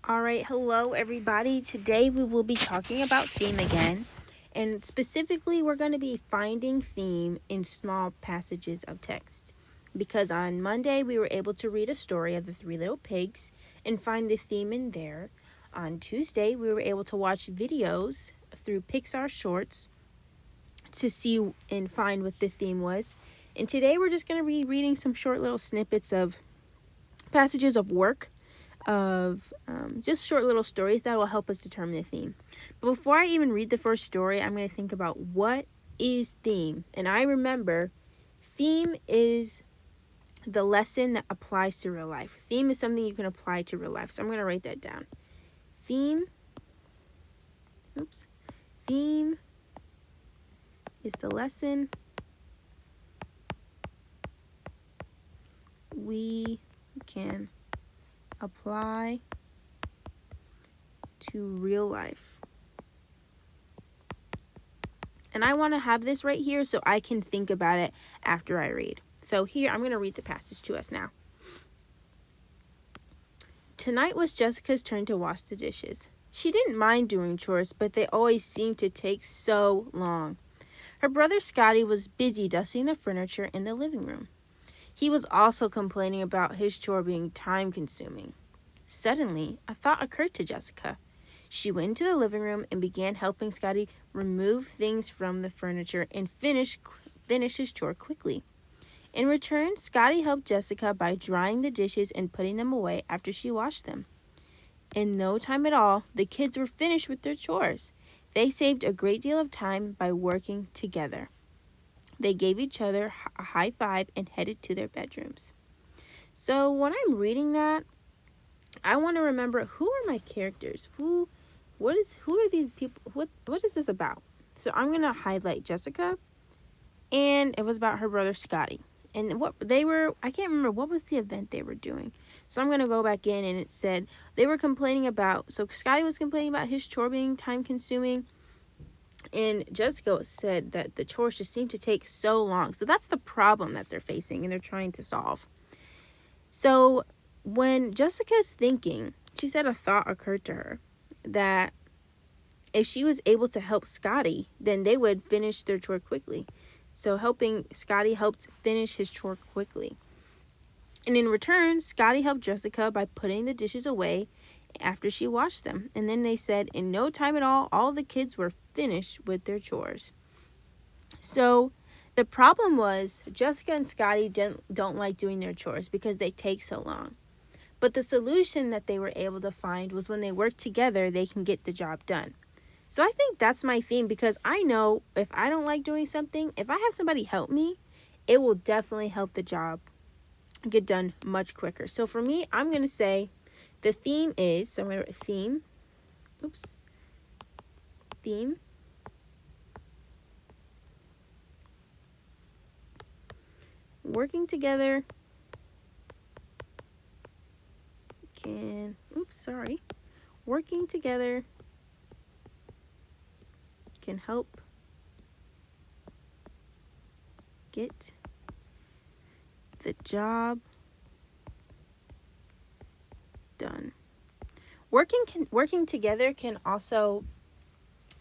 All right, hello everybody. Today we will be talking about theme again. And specifically, we're going to be finding theme in small passages of text. Because on Monday, we were able to read a story of the Three Little Pigs and find the theme in there. On Tuesday, we were able to watch videos through Pixar Shorts to see and find what the theme was. And today, we're just going to be reading some short little snippets of passages of work of just short little stories that will help us determine the theme. But before I even read the first story, I'm going to think about what is theme. And I remember theme is the lesson that applies to real life. Theme is something you can apply to real life. So I'm going to write that down. Theme is the lesson we can apply to real life. And I want to have this right here so I can think about it after I read. So here, I'm going to read the passage to us now. Tonight was Jessica's turn to wash the dishes. She didn't mind doing chores, but they always seemed to take so long. Her brother Scotty was busy dusting the furniture in the living room. He was also complaining about his chore being time-consuming. Suddenly, a thought occurred to Jessica. She went into the living room and began helping Scotty remove things from the furniture and finish his chore quickly. In return, Scotty helped Jessica by drying the dishes and putting them away after she washed them. In no time at all, the kids were finished with their chores. They saved a great deal of time by working together. They gave each other a high five and headed to their bedrooms. So when I'm reading that, I want to remember, who are my characters? Who are these people? What is this about? So I'm going to highlight Jessica, and it was about her brother Scotty. And I can't remember what was the event they were doing. So I'm going to go back in, and it said they were complaining about, so Scotty was complaining about his chore being time consuming, and Jessica said that the chores just seemed to take so long. So that's the problem that they're facing and they're trying to solve. So when Jessica's thinking, she said a thought occurred to her that if she was able to help Scotty, then they would finish their chore quickly. So helping Scotty helped finish his chore quickly. And in return, Scotty helped Jessica by putting the dishes away after she washed them. And then they said in no time at all the kids were finished with their chores. So the problem was Jessica and Scotty don't like doing their chores because they take so long. But the solution that they were able to find was when they work together, they can get the job done. So I think that's my theme, because I know if I don't like doing something, if I have somebody help me, it will definitely help the job get done much quicker. So for me, I'm going to say the theme is, so I'm going to write theme, working together working together can help get the job done. Working together can also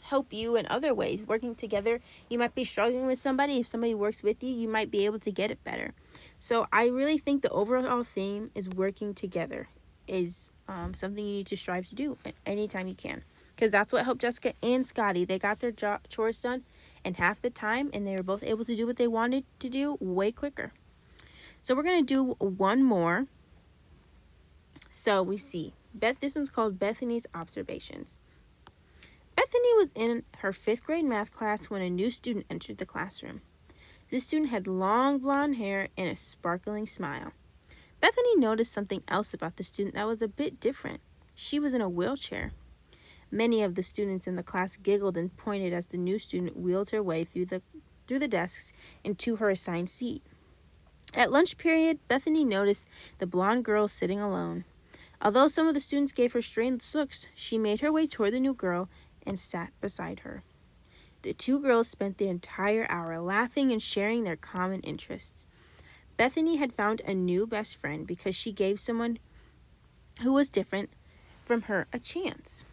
help you in other ways. Working together, you might be struggling with somebody. If somebody works with you, you might be able to get it better. So I really think the overall theme is working together is something you need to strive to do anytime you can, because that's what helped Jessica and Scotty. They got their chores done in half the time, and they were both able to do what they wanted to do way quicker. So we're going to do one more. So we see this one's called Bethany's Observations. Bethany was in her 5th grade math class when a new student entered the classroom. This student had long blonde hair and a sparkling smile. Bethany noticed something else about the student that was a bit different. She was in a wheelchair. Many of the students in the class giggled and pointed as the new student wheeled her way through the desks and to her assigned seat. At lunch period, Bethany noticed the blonde girl sitting alone. Although some of the students gave her strange looks, she made her way toward the new girl and sat beside her. The two girls spent the entire hour laughing and sharing their common interests. Bethany had found a new best friend because she gave someone who was different from her a chance.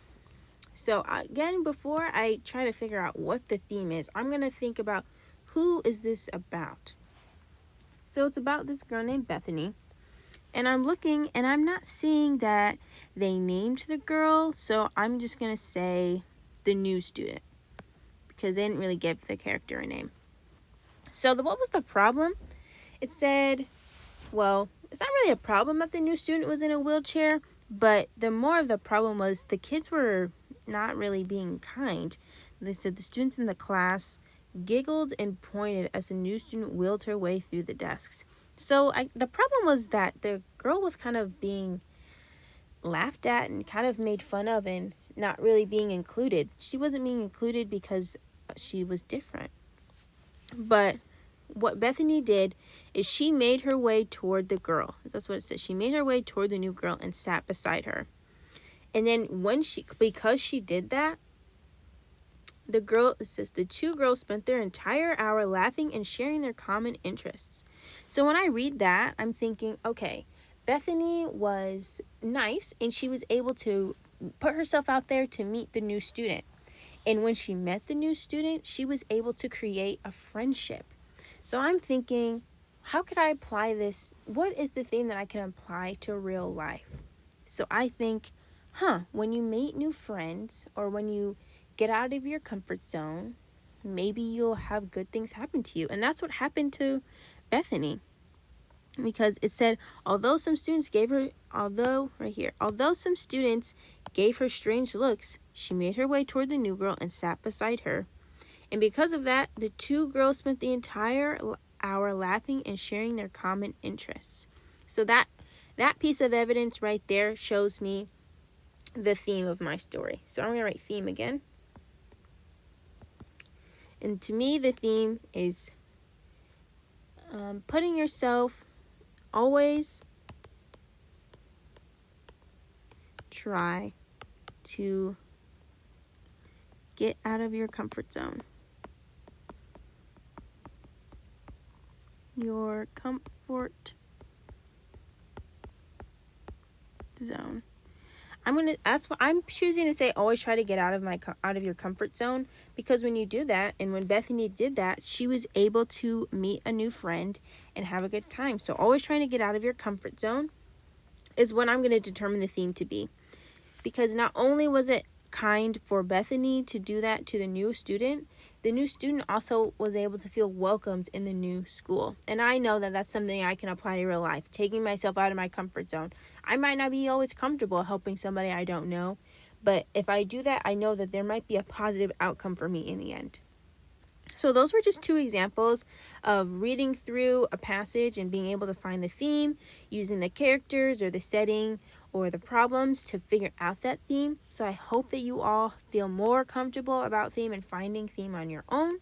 So again, before I try to figure out what the theme is, I'm going to think about who is this about. So it's about this girl named Bethany. And I'm looking and I'm not seeing that they named the girl. So I'm just going to say the new student, because they didn't really give the character a name. So what was the problem? It said, well, it's not really a problem that the new student was in a wheelchair, but the more of the problem was the kids were not really being kind. They said the students in the class giggled and pointed as the new student wheeled her way through the desks. So the problem was that the girl was kind of being laughed at and kind of made fun of and not really being included. She wasn't being included because she was different. But what Bethany did is she made her way toward the girl. That's what it says. She made her way toward the new girl and sat beside her. And then because she did that, it says the two girls spent their entire hour laughing and sharing their common interests. So when I read that, I'm thinking, okay, Bethany was nice and she was able to put herself out there to meet the new student. And when she met the new student, she was able to create a friendship. So I'm thinking, how could I apply this? What is the thing that I can apply to real life? So I think, when you meet new friends or when you get out of your comfort zone, maybe you'll have good things happen to you. And that's what happened to Bethany. Because it said, although some students gave her strange looks, she made her way toward the new girl and sat beside her. And because of that, the two girls spent the entire hour laughing and sharing their common interests. So that piece of evidence right there shows me the theme of my story. So I'm going to write theme again. And to me, the theme is putting yourself, always try to get out of your comfort zone. Your comfort zone. That's what I'm choosing to say. Always try to get out of your comfort zone, because when you do that, and when Bethany did that, she was able to meet a new friend and have a good time. So always trying to get out of your comfort zone is what I'm going to determine the theme to be. Because not only was it kind for Bethany to do that to the new student also was able to feel welcomed in the new school. And I know that that's something I can apply to real life, taking myself out of my comfort zone. I might not be always comfortable helping somebody I don't know, but if I do that, I know that there might be a positive outcome for me in the end. So those were just two examples of reading through a passage and being able to find the theme, using the characters or the setting or the problems to figure out that theme. So I hope that you all feel more comfortable about theme and finding theme on your own.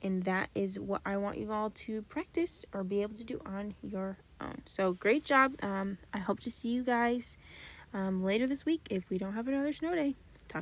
And that is what I want you all to practice or be able to do on your own. So great job. I hope to see you guys later this week if we don't have another snow day.